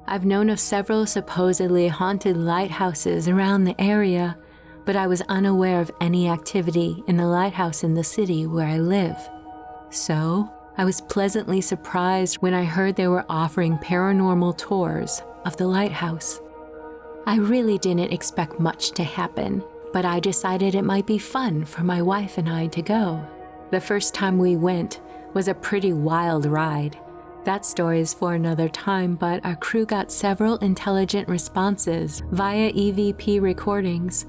I've known of several supposedly haunted lighthouses around the area, but I was unaware of any activity in the lighthouse in the city where I live. So, I was pleasantly surprised when I heard they were offering paranormal tours of the lighthouse. I really didn't expect much to happen, but I decided it might be fun for my wife and I to go. The first time we went was a pretty wild ride. That story is for another time, but our crew got several intelligent responses via EVP recordings.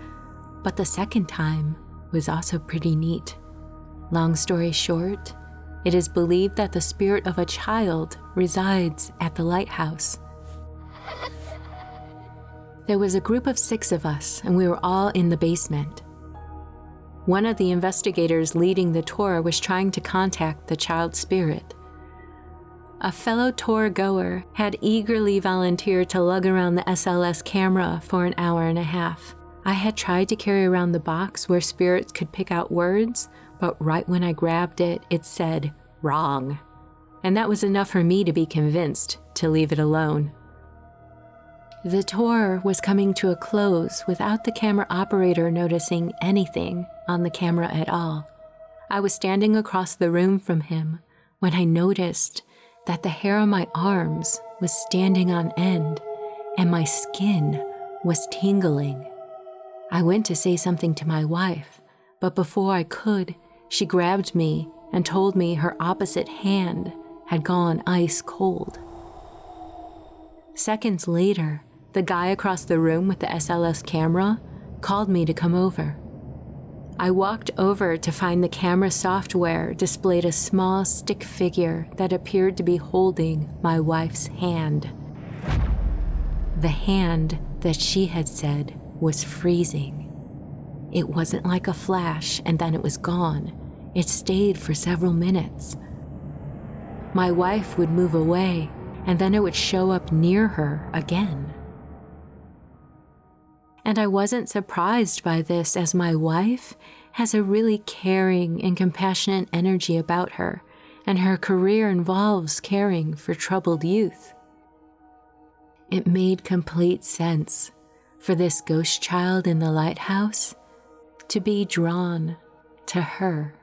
But the second time was also pretty neat. Long story short, it is believed that the spirit of a child resides at the lighthouse. There was a group of 6 of us, and we were all in the basement. One of the investigators leading the tour was trying to contact the child spirit. A fellow tour goer had eagerly volunteered to lug around the SLS camera for an hour and a half. I had tried to carry around the box where spirits could pick out words, but right when I grabbed it, it said, "Wrong." And that was enough for me to be convinced to leave it alone. The tour was coming to a close without the camera operator noticing anything on the camera at all. I was standing across the room from him when I noticed that the hair on my arms was standing on end and my skin was tingling. I went to say something to my wife, but before I could, she grabbed me and told me her opposite hand had gone ice cold. Seconds later, the guy across the room with the SLS camera called me to come over. I walked over to find the camera software displayed a small stick figure that appeared to be holding my wife's hand. The hand that she had said was freezing. It wasn't like a flash and then it was gone. It stayed for several minutes. My wife would move away and then it would show up near her again. And I wasn't surprised by this, as my wife has a really caring and compassionate energy about her, and her career involves caring for troubled youth. It made complete sense for this ghost child in the lighthouse to be drawn to her.